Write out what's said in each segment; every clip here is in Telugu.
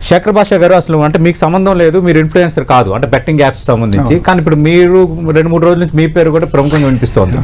శేఖర్ భాష గారు అసలు అంటే మీకు సంబంధం లేదు, మీరు ఇన్ఫ్లుయెన్సర్ కాదు అంటే బెట్టింగ్ యాప్స్ సంబంధించి, కానీ ఇప్పుడు మీరు 2-3 రోజుల నుంచి మీ పేరు కూడా ప్రముఖంగా వినిపిస్తోంది.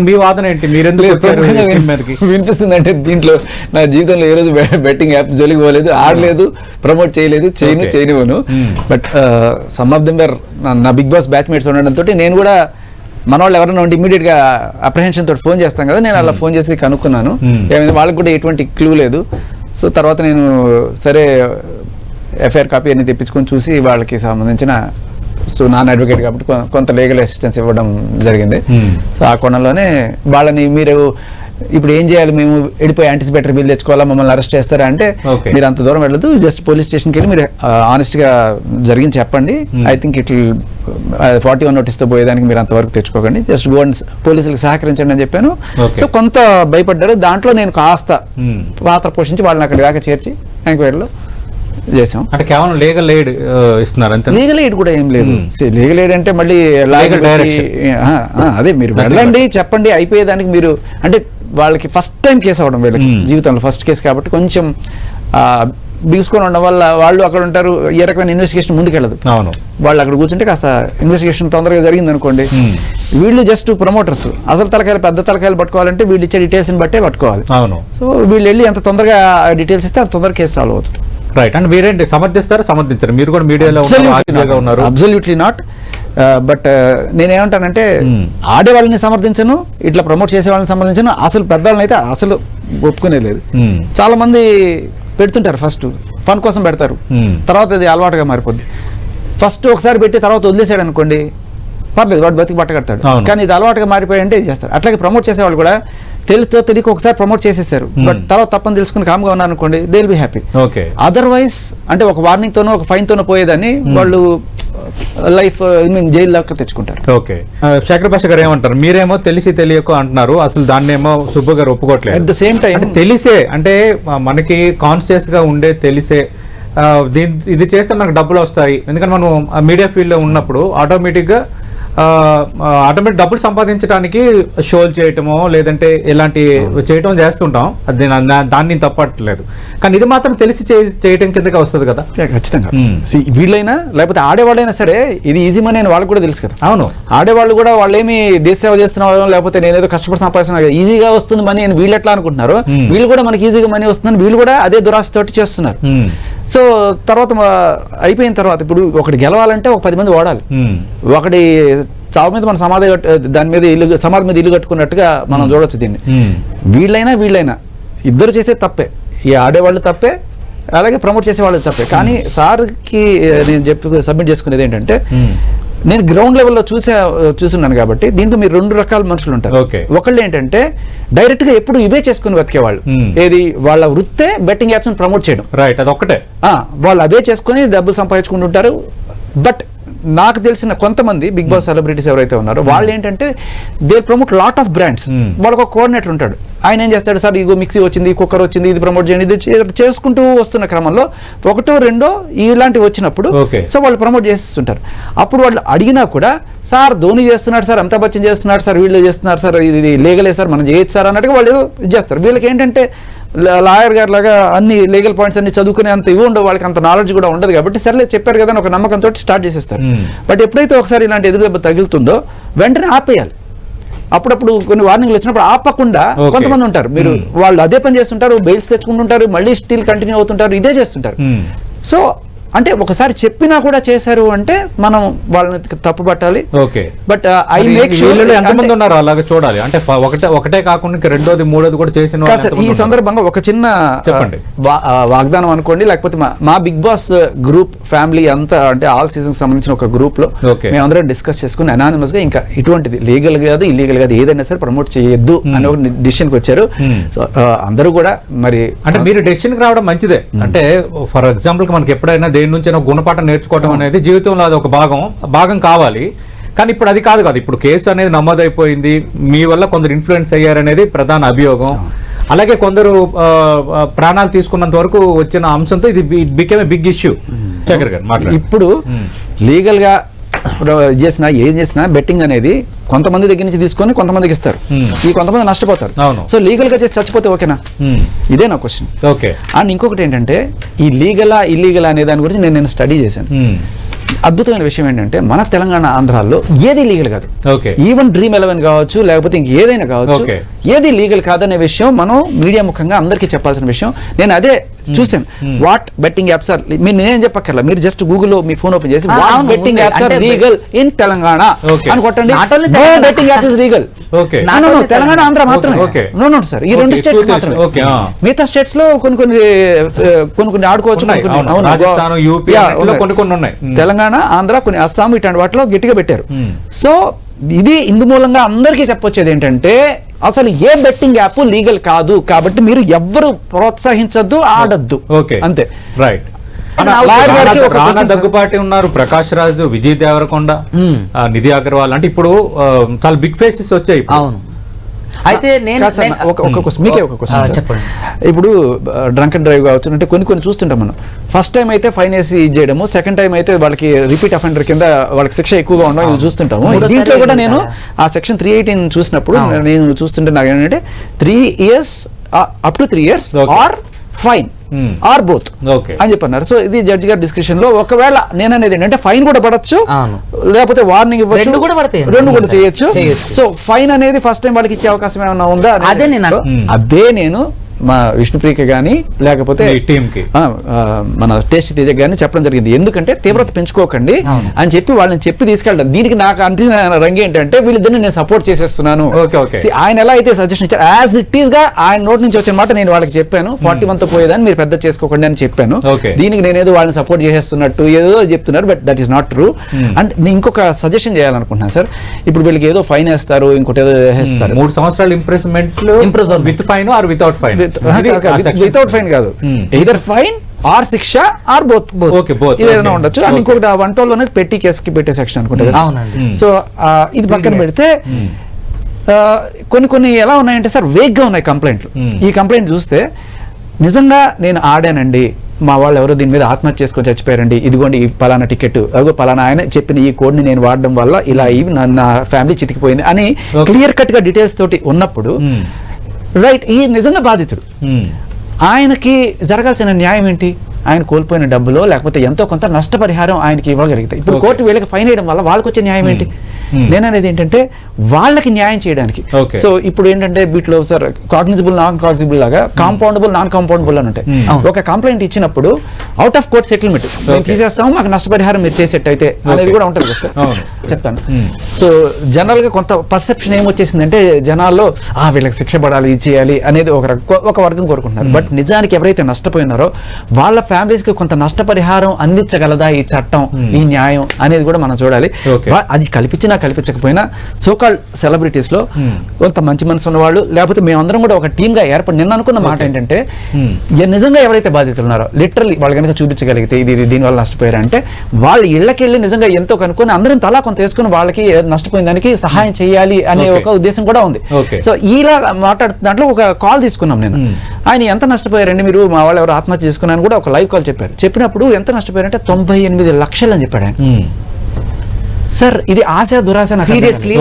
మీ వాదన ఏంటి? మీరు ఎందుకు వినిపిస్తుంది అంటే దీంట్లో నా జీవితంలో ఏ రోజు బెట్టింగ్ యాప్ జోలికి పోలేదు, ఆడలేదు, ప్రమోట్ చేయలేదు, చేయనివ్వను. బట్ సమ్ ఆఫ్ దెమ్ నా బిగ్ బాస్ బ్యాచ్మేట్స్ ఉండడంతో నేను కూడా మన వాళ్ళు ఎవరైనా ఉంటే ఇమీడియట్ గా అప్రహెన్షన్ తోటి ఫోన్ చేస్తాం కదా, నేను అలా ఫోన్ చేసి కనుక్కున్నాను. వాళ్ళకి కూడా ఎటువంటి క్లూ లేదు. సో తర్వాత నేను సరే ఎఫ్ఐఆర్ కాపీ అన్ని తెప్పించుకొని చూసి వాళ్ళకి సంబంధించిన, సో నాన్ అడ్వకేట్ కాబట్టి కొంత లీగల్ అసిస్టెన్స్ ఇవ్వడం జరిగింది. సో ఆ కోణంలోనే వాళ్ళని మీరు ఇప్పుడు ఏం చేయాలి, మేము వెళ్ళిపోయి యాంటిసిపేటరీ బిల్ తెచ్చుకోవాలా, మమ్మల్ని అరెస్ట్ చేస్తారా అంటే మీరు అంత దూరం వెళ్ళదు, జస్ట్ పోలీస్ స్టేషన్కి వెళ్ళి మీరు ఆనెస్ట్గా జరిగింది చెప్పండి. ఐ థింక్ ఇట్ 41 నోటీస్తో పోయేదానికి మీరు అంతవరకు తెచ్చుకోకండి, జస్ట్ గో అండ్ పోలీసులకు సహకరించండి అని చెప్పాను. సో కొంత భయపడ్డారు. దాంట్లో నేను కాస్త పాత్ర పోషించి వాళ్ళని అక్కడ దాకా చేర్చి ఎంక్వైరీలో చేసాం. అంటే కేవలం లీగల్ ఎయిడ్ ఇస్తున్నారు అంతే. లీగల్ ఎయిడ్ కూడా ఏం లేదు. లీగల్ ఎయిడ్ అంటే మళ్ళీ అదే మీరు వెళ్ళండి చెప్పండి అయిపోయేదానికి మీరు అంటే వాళ్ళకి ఫస్ట్ టైం కేసు అవ్వడం, వీళ్ళకి జీవితంలో ఫస్ట్ కేసు కాబట్టి కొంచెం బిగుసుకొని ఉండడం వల్ల వాళ్ళు అక్కడ ఉంటారు, ఏ రకమైన ఇన్వెస్టిగేషన్ ముందుకెళ్ళదు. వాళ్ళు అక్కడ కూర్చుంటే కాస్త ఇన్వెస్టిగేషన్ తొందరగా జరిగింది అనుకోండి, వీళ్ళు జస్ట్ ప్రమోటర్స్, అసలు తలకాయలు పెద్ద తలకాయలు పట్టుకోవాలంటే వీళ్ళు ఇచ్చే డీటెయిల్స్ బట్టే పట్టుకోవాలి. సో వీళ్ళు వెళ్ళి ఎంత తొందరగా డీటెయిల్స్ ఇస్తే అంత తొందరగా కేసు సాల్వ్ అవుతుంది. రైట్. అండ్ మీరేంటి సమర్థిస్తారా సమర్థించారు? మీరు కూడా మీడియాలో ఉన్నారు. Absolutely not. బట్ నేనేమంటానంటే ఆడే వాళ్ళని సమర్థించను, ఇట్లా ప్రమోట్ చేసే వాళ్ళని సమర్థించను, అసలు పెద్దవాళ్ళని అయితే అసలు ఒప్పుకునే లేదు. చాలా మంది పెడుతుంటారు, ఫస్ట్ ఫన్ కోసం పెడతారు, తర్వాత అది అలవాటుగా మారిపోద్ది. ఫస్ట్ ఒకసారి పెట్టి తర్వాత వదిలేసాడు అనుకోండి పర్లేదు, వాడు బతికి పట్టగడతాడు. కానీ ఇది అలవాటుగా మారిపోయి అంటే ఇది చేస్తారు. అట్లాగే ప్రమోట్ చేసేవాళ్ళు కూడా తెలుసో తెలియక ఒకసారి ప్రమోట్ చేసేసారు, బట్ తర్వాత తప్పని తెలుసుకుని కామ్గా ఉన్నారు అనుకోండి, they will be happy. Otherwise అంటే ఒక వార్నింగ్ తోనో ఒక ఫైన్ తోనో పోయేదాన్ని వాళ్ళు లైఫ్ జైలు దాకా తెచ్చుకుంటారు. ఓకే. శేఖర్ భాష గారు ఏమంటారు? మీరేమో తెలిసి తెలియక అంటున్నారు, అసలు దాన్ని ఏమో సుబ్బు గారు ఒప్పుకోవట్లేదు. అట్ ద సేమ్ టైం తెలిసే అంటే మనకి కాన్షియస్ గా ఉండే తెలిసే ఇది చేస్తే మనకు డబ్బులు వస్తాయి, ఎందుకంటే మనం మీడియా ఫీల్డ్ లో ఉన్నప్పుడు ఆటోమేటిక్ ఆటోమేటిక్ డబ్బులు సంపాదించడానికి షోలు చేయటమో లేదంటే ఇలాంటి చేయటం చేస్తుంటాం, అది దాన్ని తప్పట్లేదు. కానీ ఇది మాత్రం తెలిసి చేయటం కిందగా వస్తుంది కదా. ఖచ్చితంగా వీళ్ళైనా లేకపోతే ఆడేవాళ్ళైనా సరే ఇది ఈజీ మనీ అని వాళ్ళకి కూడా తెలుసు కదా. అవును, ఆడేవాళ్ళు కూడా వాళ్ళు ఏమి దేశ సేవ చేస్తున్నారు లేకపోతే నేనేదో కష్టపడి సంపాదిస్తున్నా ఈజీగా వస్తుంది మనీ అని వీళ్ళు ఎట్లా అనుకుంటున్నారు, వీళ్ళు కూడా మనకి ఈజీగా మనీ వస్తుందని వీళ్ళు కూడా అదే దురాశతోటి చేస్తున్నారు. సో తర్వాత అయిపోయిన తర్వాత ఇప్పుడు ఒకటి గెలవాలంటే ఒక 10 మంది ఓడాలి. ఒకటి చావు మీద మన సమాధి దాని మీద సమాధి మీద ఇల్లు కట్టుకున్నట్టుగా మనం చూడొచ్చు దీన్ని. వీళ్ళైనా ఇద్దరు చేసే తప్పే, ఈ ఆడేవాళ్ళు తప్పే, అలాగే ప్రమోట్ చేసే వాళ్ళు తప్పే. కానీ సార్కి నేను సబ్మిట్ చేసుకునేది ఏంటంటే, నేను గ్రౌండ్ లెవెల్లో చూస్తున్నాను కాబట్టి దీంట్లో మీరు 2 రకాల మనుషులు ఉంటారు. ఒకళ్ళు ఏంటంటే డైరెక్ట్ గా ఎప్పుడు ఇవే చేసుకుని బతికేవాళ్ళు, ఏది వాళ్ళ వృత్తే బెట్టింగ్ యాప్స్ ప్రమోట్ చేయడం. రైట్, అదొక్కటే. వాళ్ళు అదే చేసుకుని డబ్బులు సంపాదించుకుంటుంటారు. బట్ నాకు తెలిసిన కొంతమంది బిగ్ బాస్ సెలబ్రిటీస్ ఎవరైతే ఉన్నారో వాళ్ళు ఏంటంటే they promote lot of brands. వాళ్ళకు ఒక కోఆర్డినేటర్ ఉంటాడు, ఆయన ఏం చేస్తాడు, సార్ ఇగో మిక్సీ వచ్చింది, కుక్కర్ వచ్చింది, ఇది ప్రమోట్ చేయండి, ఇది చేసుకుంటూ వస్తున్న క్రమంలో 1, 2 ఇలాంటివి వచ్చినప్పుడు సో వాళ్ళు ప్రమోట్ చేస్తుంటారు. అప్పుడు వాళ్ళు అడిగినా కూడా సార్ ధోని చేస్తున్నాడు సార్, అమితాబ్ బచ్చన్ చేస్తున్నాడు సార్, వీళ్ళు చేస్తున్నారు సార్, ఇది లీగలే సార్, మనం చేయొచ్చు సార్ అన్నట్టుగా వాళ్ళు ఇది చేస్తారు. వీళ్ళకి ఏంటంటే లాయర్ గారు లాగా అన్ని లీగల్ పాయింట్స్ అన్ని చదువుకునే అంత ఇవి ఉండవు, వాళ్ళకి అంత నాలెడ్జ్ కూడా ఉండదు కాబట్టి సర్లే చెప్పారు కదా అని ఒక నమ్మకంతో స్టార్ట్ చేసేస్తారు. బట్ ఎప్పుడైతే ఒకసారి ఇలాంటి ఎదురుదెబ్బ తగులుతుందో వెంటనే ఆపేయాలి. అప్పుడప్పుడు కొన్ని వార్నింగ్లు వచ్చినప్పుడు ఆపకుండా కొంతమంది ఉంటారు, మీరు వాళ్ళు అదే పని చేస్తుంటారు, బెయిల్స్ తెచ్చుకుంటుంటారు, మళ్ళీ స్టిల్ కంటిన్యూ అవుతుంటారు, ఇదే చేస్తుంటారు. సో అంటే ఒకసారి చెప్పినా కూడా చేశారు అంటే మనం వాళ్ళని తప్పు పట్టాలి. బట్ ఐ మేక్ ష్యూర్ ఎంతమంది ఉన్నారు అలాగే చూడాలి. అంటే ఒకటే కాకుండా రెండోది మూడోది కూడా చేసిన. ఈ సందర్భంగా ఒక చిన్న చెప్పండి వాగ్దానం అనుకోండి, లేకపోతే మా బిగ్ బాస్ గ్రూప్ ఫ్యామిలీ అంతా అంటే ఆల్ సీజన్ సంబంధించిన ఒక గ్రూప్ లో మేమందరం డిస్కస్ చేసుకుని అనానిమస్ గా ఇంకా ఇటువంటిది లీగల్ కాదు ఇల్లీగల్ కాదు ఏదైనా సరే ప్రమోట్ చేయొద్దు అని ఒక డిసిషన్ కి వచ్చారు. అందరూ కూడా మరి అంటే మీరు డిసిషన్ కి రావడం మంచిదే. అంటే ఫర్ ఎగ్జాంపుల్ మనకి ఎప్పుడైనా దేని నుంచి గుణపాఠం నేర్చుకోవడం అనేది జీవితంలో అది ఒక భాగం కావాలి. కానీ ఇప్పుడు అది కాదు కదా. ఇప్పుడు కేసు అనేది నమోదైపోయింది, మీ వల్ల కొందరు ఇన్ఫ్లుయెన్స్ అయ్యారనేది ప్రధాన అభియోగం. అలాగే కొందరు ప్రాణాలు తీసుకున్నంత వరకు వచ్చిన అంశంతో ఇది became a big issue. Shekhar garu మాట్లాడు. ఇప్పుడు లీగల్ గా చేసినా ఏం చేసినా బెట్టింగ్ అనేది కొంతమంది దగ్గర నుంచి తీసుకొని కొంతమందికి ఇస్తారు, ఈ కొంతమంది నష్టపోతారు. సో లీగల్ గా చేసి చచ్చిపోతే ఓకేనా? ఇదే నా క్వశ్చన్. ఓకే. అండ్ ఇంకొకటి ఏంటంటే ఈ లీగలా ఇల్లీగలా అనే దాని గురించి నేను స్టడీ చేశాను. అద్భుతమైన విషయం ఏంటంటే మన తెలంగాణ ఆంధ్రాల్లో ఏది లీగల్ కాదు. ఈవెన్ డ్రీమ్ 11 కావచ్చు, లేకపోతే ఇంకేదైనా కావచ్చు, ఏది లీగల్ కాదనే విషయం మనం మీడియా ముఖంగా అందరికీ చెప్పాల్సిన విషయం. నేను అదే చూసాను. వాట్ బెట్టింగ్ యాప్స్ ఆర్, మీరు నేనేం చెప్పక్కర్లా, మీరు జస్ట్ గూగుల్లో మీ ఫోన్ ఓపెన్ చేసి what betting apps are legal in Telangana అని కొట్టండి. Betting apps is legal. Telangana Andhra మాత్రమే. నో సార్, ఈ 2 స్టేట్స్ మాత్రమే. మిగతా స్టేట్స్ లో కొన్ని ఆడుకోవచ్చు. తెలంగాణ, ఆంధ్ర, కొన్ని అస్సాం ఇట్లాంటి వాటిలో గట్టిగా పెట్టారు. సో ఇది ఇందు మూలంగా అందరికీ చెప్పొచ్చేది ఏంటంటే అసలు ఏ బెట్టింగ్ యాప్ లీగల్ కాదు, కాబట్టి మీరు ఎవ్వరు ప్రోత్సహించద్దు, ఆడద్దు. అంతే. రైట్. దగ్గుపాటి ఉన్నారు, ప్రకాష్ రాజు, విజయ్ దేవరకొండ, నిధి అగర్వాల్, అంటే ఇప్పుడు చాలా బిగ్ ఫేసెస్ వచ్చాయి. అవును. అయితే మీకే ఒక క్వశ్చన్ చెప్పండి. ఇప్పుడు డ్రంక్ అండ్ డ్రైవ్ కావచ్చు, అంటే కొన్ని చూస్తుంటాం మనం. ఫస్ట్ టైం అయితే ఫైన్ వేసి చేయడము, సెకండ్ టైం అయితే వాళ్ళకి రిపీట్ అఫెండర్ కింద వాళ్ళకి శిక్ష ఎక్కువగా ఉండడం ఇది చూస్తుంటాము. దీంట్లో కూడా నేను ఆ సెక్షన్ 318 చూసినప్పుడు నేను చూస్తుంటే నాకు ఏంటంటే 3 years up to 3 years or fine or both అని చెప్పన్నారు. సో ఇది జడ్జి గారి డిస్క్రిప్షన్ లో. ఒకవేళ నేను అనేది ఏంటంటే ఫైన్ కూడా పడచ్చు, లేకపోతే వార్నింగ్ ఇవ్వచ్చు, రెండు కూడా చేయొచ్చు. సో ఫైన్ అనేది ఫస్ట్ టైం వాళ్ళకి ఇచ్చే అవకాశం ఏమైనా ఉందా? అదే నేను మా విష్ణుప్రియకి కానీ లేకపోతే మన టేస్ట్ తేజ కానీ చెప్పడం జరిగింది. ఎందుకంటే తీవ్రత పెంచుకోకండి అని చెప్పి వాళ్ళని చెప్పి తీసుకెళ్ళడం. దీనికి నాకు అంటిన రంగు ఏంటంటే వీళ్ళిద్దరిని నేను సపోర్ట్ చేసేస్తున్నాను. ఆయన ఎలా అయితే సజెషన్ ఇచ్చారు యాజ్ ఇట్ ఈస్ గా ఆయన నోటి నుంచి వచ్చిన మాట నేను వాళ్ళకి చెప్పాను. 41 తో పోయేదాన్ని మీరు పెద్ద చేసుకోకండి అని చెప్పాను. దీనికి నేనేదో వాళ్ళని సపోర్ట్ చేసేస్తున్నట్టు ఏదో చెప్తున్నారు, but that is not true. And నేను ఇంకొక సజెషన్ చేయాలనుకుంటున్నాను సార్. ఇప్పుడు వీళ్ళకి ఏదో ఫైన్ వేస్తారు, ఇంకోటి ఏదో వేస్తారు. 3 సంవత్సరాలు imprisonment with fine or without fine. Without fine కాదు, ఎయిదర్ ఫైన్ ఆర్ శిక్ష ఆర్ బోత్ ఏదైనా ఉండొచ్చు. అండ్ ఇంకొకటి 112 అనేది పెట్టి కేసుకి పెట్టే సెక్షన్ అనుకుంటా. సో ఇది పక్కన పెడితే కొన్ని ఎలా ఉన్నాయంటే సార్ వేగ్ గా ఉన్నాయి కంప్లైంట్లు. ఈ కంప్లైంట్ చూస్తే నిజంగా నేను ఆడానండి, మా వాళ్ళు ఎవరో దీని మీద ఆత్మహత్య చేసుకొని చచ్చిపోయారండి, ఇదిగోండి ఈ పలానా టికెట్, అదిగో పలానా ఆయన చెప్పిన ఈ కోడ్ని నేను వాడడం వల్ల ఇలా నా ఫ్యామిలీ చితికిపోయింది అని క్లియర్ కట్ గా డీటెయిల్స్ తోటి ఉన్నప్పుడు రైట్ ఈ నిజంగా బాధితుడు ఆయనకి జరగాల్సిన న్యాయం ఏంటి? ఆయన కోల్పోయిన డబ్బులో లేకపోతే ఎంతో కొంత నష్టపరిహారం ఆయనకి ఇవ్వగలిగితే. ఇప్పుడు కోర్టు వీళ్ళకి ఫైన్ వేయడం వల్ల వాళ్ళకి వచ్చే న్యాయం ఏంటి? నేననేది ఏంటంటే వాళ్ళకి న్యాయం చేయడానికి. సో ఇప్పుడు ఏంటంటే వీటిలో సార్ కాగ్నిజబుల్ నాన్ కాగ్నిజబుల్ లాగా కాంపౌండబుల్ నాన్ కాంపౌండబుల్ అని ఉంటాయి. ఒక కంప్లైంట్ ఇచ్చినప్పుడు అవుట్ ఆఫ్ కోర్ట్ సెటిల్మెంట్ మేము తీసేస్తాము, మాకు నష్టపరిహారం మీరు చేసేట్టు అయితే అనేది కూడా ఉంటుంది కదా సార్. చెప్తాను. సో జనరల్ గా కొంత పర్సెప్షన్ ఏమొచ్చేసిందంటే జనాల్లో వీళ్ళకి శిక్ష పడాలి, ఇది చేయాలి అనేది ఒక వర్గం కోరుకుంటున్నారు. బట్ నిజానికి ఎవరైతే నష్టపోయినారో వాళ్ళ ఫ్యామిలీస్ కి కొంత నష్టపరిహారం అందించగలదా ఈ చట్టం, ఈ న్యాయం అనేది కూడా మనం చూడాలి. అది కల్పించకపోయినా సోకాల్ సెలబ్రిటీస్ లో కొంత మంచి మనసు ఉన్నవాళ్ళు లేకపోతే మేమందరం కూడా ఒక టీమ్ గా ఏర్పడి నిన్న అనుకున్న మాట ఏంటంటే నిజంగా ఎవరైతే బాధితులు ఉన్నారో లిటరల్లీ వాళ్ళు కనుక చూపించగలిగితే ఇది దీనివల్ల నష్టపోయారు అంటే వాళ్ళ ఇళ్లకెళ్ళి నిజంగా ఎంతో కనుక్కొని అందరం తలా కొంత వేసుకుని వాళ్ళకి నష్టపోయిన దానికి సహాయం చేయాలి అనే ఒక ఉద్దేశం కూడా ఉంది. సో ఇలా మాట్లాడుతున్న దాంట్లో ఒక కాల్ తీసుకున్నాం. నేను ఆయన ఎంత నష్టపోయారండి మీరు, మా వాళ్ళు ఎవరు ఆత్మహత్య చేసుకున్నాను కూడా ఒక లైవ్ కాల్ చెప్పారు. చెప్పినప్పుడు ఎంత నష్టపోయారంటే 98 లక్షలు అని చెప్పాడు ఆయన. సార్ ఇది ఆశ దురాశ సీరియస్లీ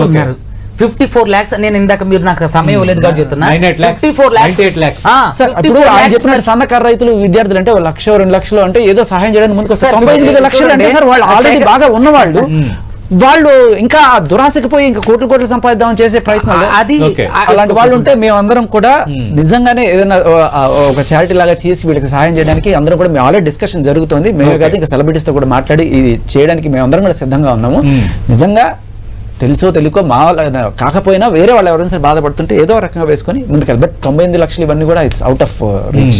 54 lakhs. నేను ఇందాక మీరు నాకు సమయం లేదు కాబట్టి చెప్తున్నా 54 lakhs. ఇప్పుడు ఆయన చెప్పినట్టు సన్నకారు రైతులు విద్యార్థులు అంటే 1 లక్ష 2 లక్షలు అంటే ఏదో సహాయం చేయడానికి ముందుకు వస్తారు. 98 లక్షలు అంటే సార్ వాళ్ళు ఆల్రెడీ బాగా ఉన్నవాళ్ళు, వాళ్ళు ఇంకా దురాశకి పోయి ఇంకా కోట్లు సంపాదిద్దామని చేసే ప్రయత్నాలు అలాంటి వాళ్ళు ఉంటే మేమందరం కూడా నిజంగానే ఏదైనా ఒక చారిటీ లాగా చేసి వీళ్ళకి సహాయం చేయడానికి అందరం కూడా మేము ఆల్రెడీ డిస్కషన్ జరుగుతుంది. మేమే కాదు ఇంకా సెలబ్రిటీస్ తో కూడా మాట్లాడి ఇది చేయడానికి మేమందరం కూడా సిద్ధంగా ఉన్నాము. నిజంగా తెలుసో తెలియకో మా వాళ్ళ కాకపోయినా వేరే వాళ్ళు ఎవరైనా సరే బాధపడుతుంటే ఏదో రకంగా వేసుకొని ముందుకెళ్ళి. బట్ 98 లక్షలు ఇవన్నీ కూడా ఇట్స్ అవుట్ ఆఫ్ రీచ్.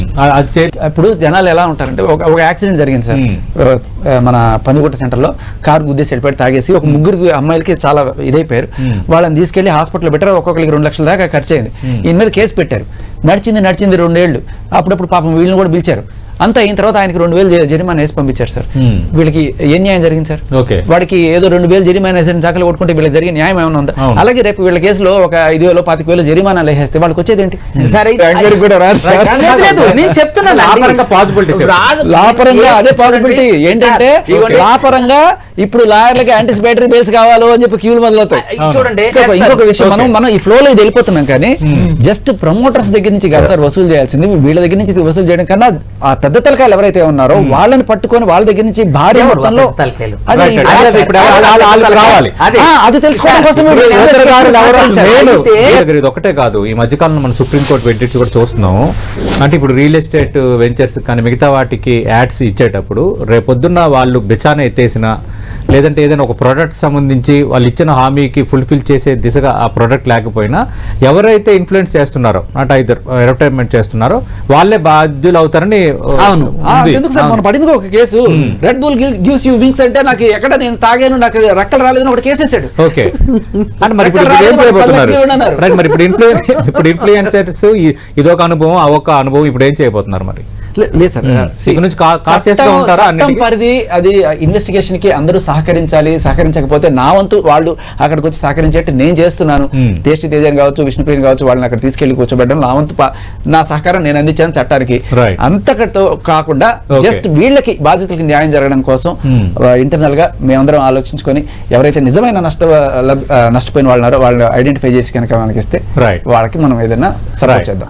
ఇప్పుడు జనాలు ఎలా ఉంటారంటే ఒక యాక్సిడెంట్ జరిగింది సార్ మన పందిగుట్ట సెంటర్లో. కారు గుద్దేసి వెళ్ళిపోయి తాగేసి ఒక 3 అమ్మాయిలకి చాలా ఇదైపోయారు. వాళ్ళని తీసుకెళ్లి హాస్పిటల్ పెట్టారు. ఒక్కొక్కరికి 2 లక్షల దాకా ఖర్చు అయింది. ఈయన మీద కేసు పెట్టారు. నడిచింది 2 ఏళ్ళు. అప్పుడప్పుడు పాపం వీళ్ళని కూడా పిలిచారు. అంతా అయిన తర్వాత ఆయనకి 2,000 జరిమానా వేసి పంపించారు సార్. వీళ్ళకి ఏం న్యాయం జరిగింది సార్? వాడికి ఏదో 2,000 జరిమానా వేసి చాకలు కొట్టుకుంటే వీళ్ళకి జరిగే న్యాయం ఏమైనా ఉందా? అలాగే రేపు వీళ్ళ కేసులో ఒక 5,000 25,000 జరిమానాలు వేసేస్తే వాళ్ళకి వచ్చేది ఏంటి? నేను చెప్తున్నా లాపరంగా అదే పాసిబిలిటీ ఏంటంటే లాపరంగా ఇప్పుడు లాయర్లకి యాంటిసిపేటరీ బెయిల్స్ కావాలో అని చెప్పి క్యూలు మొదలవుతాయి. చూడండి సో ఇంకొక విషయం, మనం ఈ ఫ్లో లో ఇది వెళ్ళిపోతున్నాం కానీ జస్ట్ ప్రమోటర్స్ దగ్గర నుంచి కాదు సార్ వసూలు చేయాల్సింది, వీళ్ళ దగ్గర నుంచి వసూలు చేయడం కన్నా ఆ పెద్ద తలకాయలు ఎవరైతే ఉన్నారో వాళ్ళని పట్టుకొని వాళ్ళ దగ్గర నుంచి భారీ మొత్తంలో అది తెలుసుకోవడం కోసం ఇది ఒకటే కాదు, ఈ మధ్యకాలంలో మనం సుప్రీంకోర్టు వెడ్డిట్స్ కూడా చూస్తున్నాం. అంటే ఇప్పుడు రియల్ ఎస్టేట్ వెంచర్స్ కానీ మిగతా వాటికి యాడ్స్ ఇచ్చేటప్పుడు రేపొద్దున్న వాళ్ళు బిచాన ఎత్తేసిన లేదంటే ఏదైనా ఒక ప్రోడక్ట్ సంబంధించి వాళ్ళు ఇచ్చిన హామీకి ఫుల్ఫిల్ చేసే దిశగా ఆ ప్రోడక్ట్ లేకపోయినా ఎవరైతే ఇన్ఫ్లుయెన్స్ చేస్తున్నారో నాట్ ఐదర్ అడ్వర్టైజ్మెంట్ చేస్తున్నారో వాళ్ళే బాధ్యులు అవుతారని ఎందుకు సార్ మనం పడింది ఒక case, red bull gives you wings అంటే నాకు ఎక్కడ నేను తాగాను నాకు రెక్కలు రాలేదని ఒకటి కేసేసాడు. ఓకే అంటే మరి ఇప్పుడు ఏం చేయబోతున్నారు? మరి ఇప్పుడు ఇన్ఫ్లుయెన్సర్స్ ఇదొక అనుభవం అదొక అనుభవం, ఇప్పుడు ఏం చేయబోతున్నారు మరి? లేదు సార్, చట్టం పరిధి అది ఇన్వెస్టిగేషన్ కి అందరూ సహకరించాలి, సహకరించకపోతే నా వంతు వాళ్ళు అక్కడికి వచ్చి సహకరించేట్టు నేను చేస్తున్నాను. టేస్టీ తేజన్ కావచ్చు, విష్ణుప్రియన్ కావచ్చు, వాళ్ళని అక్కడ తీసుకెళ్లి కూర్చోబెట్టడం నా వంతు నా సహకారం నేను అందించాను చట్టానికి. అంతకతో కాకుండా జస్ట్ వీళ్ళకి బాధితులకి న్యాయం జరగడం కోసం ఇంటర్నల్ గా మేమందరం ఆలోచించుకొని ఎవరైతే నిజమైన నష్టపోయిన వాళ్ళు ఉన్నారో వాళ్ళని ఐడెంటిఫై చేసి కనుక మనకి ఇస్తే వాళ్ళకి మనం ఏదైనా సపోర్ట్ చేద్దాం.